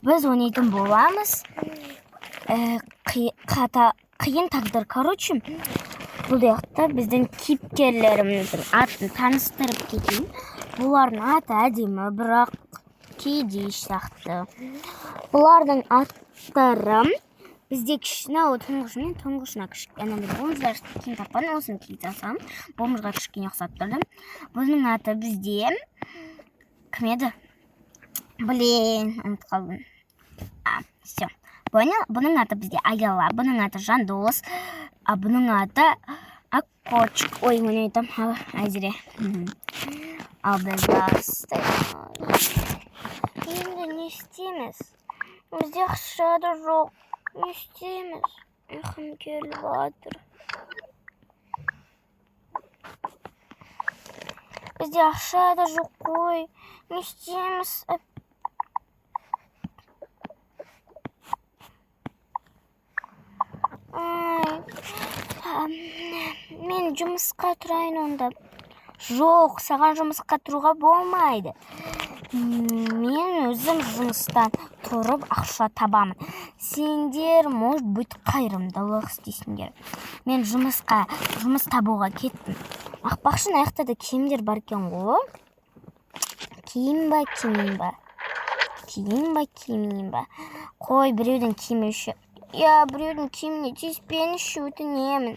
Біз ойнайтын боламыз. Қиын тағдыр, короче. Бұл жақта біздің кейіпкерлеріміздің атын таныстырып кетейін. Бұлардың аты әдемі, бірақ кейде сияқты. Бұлардың аттары бізде кішкене, тұңғышына кішкене. Болмыздар кейін тапқан, осыны кейін тасам. Болмызға кішкене ұқсап тұрды. Бұның аты бізде кім еді? Блин, ұмытып қалдым. Все. Понял? Бұның аты бізде Аяла, бұның аты Жандос, бұның аты Аккочик. Ой, мен айтам, Айзере. Ал біз бастаймыз. Енді не істейміз? Бізде ақша да жоқ. Не істейміз? Ұйқым келіп жатыр. Бізде ақша да жоқ қой. Не істейміз? Мен жұмысқа тұрайын онда. Жоқ, саған жұмысқа тұруға болмайды. Мен өзім жұмыстан тұрып ақша табамын. Сендер, может быть, қайырымдылық істейсіңдер. Мен жұмыс табуға кеттім. Ақпақшын аяқтарда киімдер бар екен ғой. Киім ба? Қой, біреудің киімі үшін. Біреудің киіміне тиіспеңізші, өтінемін.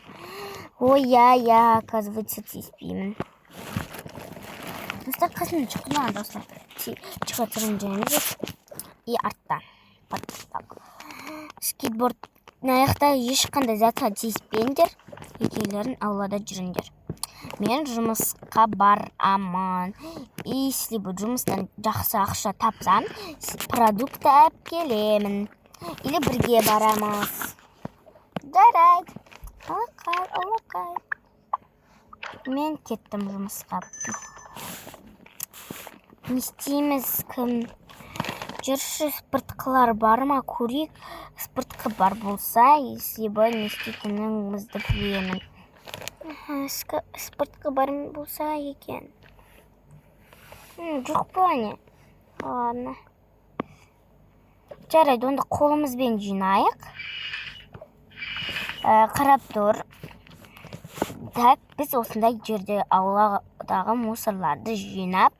Ой, оказывается, тиіспеймін. Достар, қасымда шыққан достар. Шығатырын жайымыз. И арттан. Скейтборд аяқта ешқандай затқа тиіспеңдер. Екейлерін аулада жүріңдер. Мен жұмысқа барамын. Если бұл жұмыстан жақсы ақша тапсам, продукты әп келемін. Или бірге барамыз. Жарайды. Алақай. Мен кеттім жұмысқа. Не істейміз, кім? Жүрші, спыртқылар бар ма? Көрейік. Спыртқы бар болса, если бы не істейтініңізді білемін. Спыртқы бар болса екен. Жоқ па не? Ладно. Жарайды, онда қолымызбен жинайық. Қарап тұр. Так, біз осындай жерде ауладағы мусорларды жинап,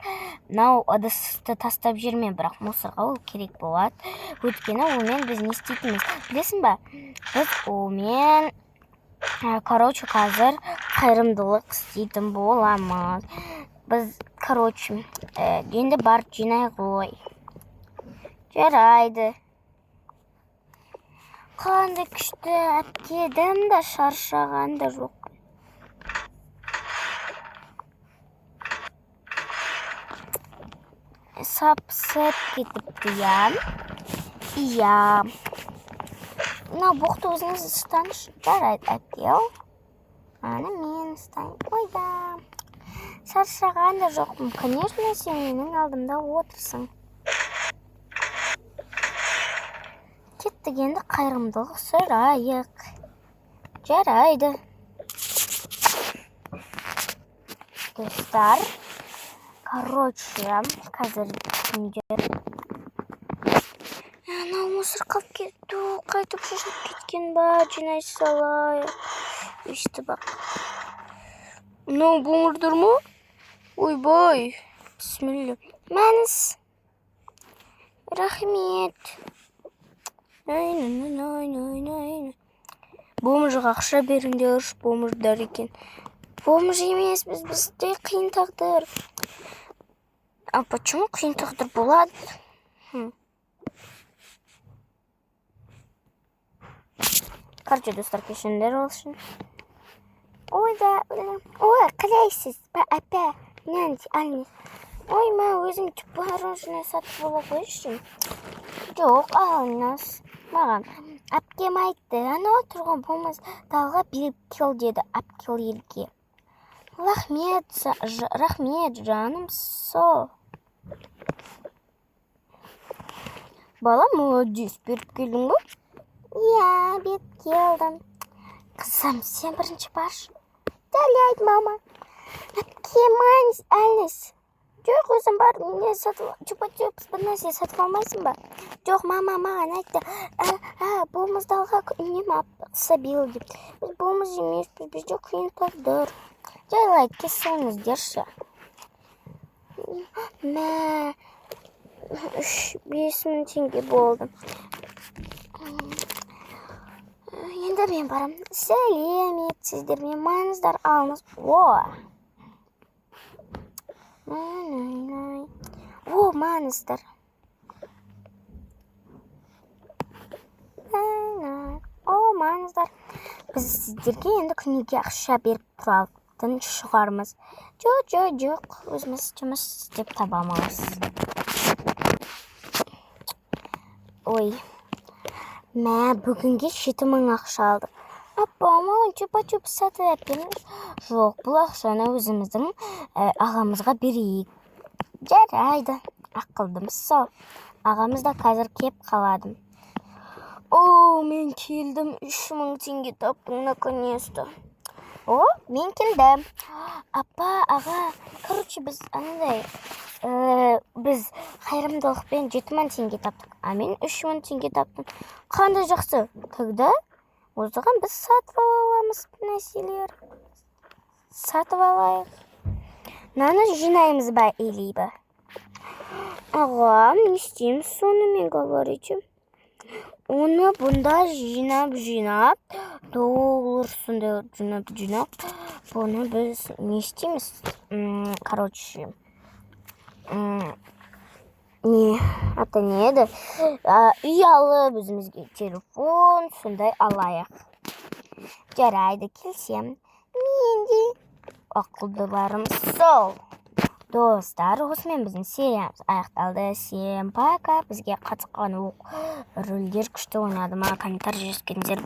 мынау ыдысты тастап жүрме, бірақ мусорға ол керек болады. Өйткені олмен біз не істейтініміз? Білесің ба? Біз олмен, короче, қазір қайырымдылық істейтін боламыз. Біз, короче, енді бар жинай ғой. Жарайды. Қандай күшті әпкедім да шаршаған да жоқ. Сап-сәп кетіпті, Иә. Мына боқты өзіңіз ұстаныш. Жарайды, әпкел. Аны мен ұстайын. Ойда. Шаршаған да жоқпын. Конечно, сен менің алдымда отырсың. Кеттік, енді қайырымдылық сұрайық. Жарайды. Достар, короче, қазір күндер. Анау мусор қалып кетті, қайтып шашып кеткен ба, жинай салайық. Өшті бақ. Мынау бомырдыр ма? Ойбай, бісміллә. Мәніс. Рахмет. Бомжыға ақша беріңдер, бомждар екен. Бомж емес, бізде қиын тағдыр. А почему қиын тағдыр болады? Короче, достар, кешіңдер олшын. Ойда, қалайсыз? Апа, нәнді, ой, ма өзім барыншыны сатып бола қойшын. Жоқ, алыңыз. Маған әпкем айтты, анау тұрған болмас далға беріп кел деді әпкел елге. Рахмет, жаным со. Бала, молодец, беріп келдің ба? Иә, беріп келдім. Қызым, сен бірінші баршы. Жарайды, мама. Әпкемайыз әліс. Жоқ, өзім бар, не сатып, чупа-чупс бір нәрсе сатып алмайсың ба? Жоқ, мама маған айтты, болмыздалға үнем сабил деп. Біз болмыз емеспіз, бізде қиын тағдыр. Жайлайды, кессеңіздерші. Мә, 5.000 теңге болды. Енді мен барам. Сәлеметсіздер, мен маңыздар алыңыз. Маңыздар. Маңыздар. Біз сіздерге енді күніге ақша беріп тұратын шығармыз. Жоқ, өзіміз жұмыс істеп табамыз. Ой, мә, бүгінге 7.000 ақша алды. Апа, маған чупа-чупс сатып әпкеміз. Жоқ, бұл ақшаны өзіміздің ағамызға берейік. Жарайды, ақылдымыз сол. Ағамыз да қазір кеп қалады. Мен келдім, 3.000 теңге таптым, наконец-то. Мен келдім. Апа, аға, короче, біз андай, біз қайырымдылықпен 7.000 теңге таптық. Мен 3.000 теңге таптым. Қандай жақсы. Тогда осыған біз сатып аламыз нәрселер. Сатып алайық. Наны жинаймыз ба, елейбі? Аға, не істейміз сонымен говорите? Оны бұнда жинап, доллар жинап, бұны біз не істейміз? Короче, не еді? Үй алып, өзімізге телефон, сондай алайық. Жарайды, келсем. Менде ақылдыларымыз сол. Достар, осымен біздің сериямыз аяқталды. Всем пока. Бізге қатысқан рөлдер күшті ойнады ма? Комментарий жазып кетіңіздер.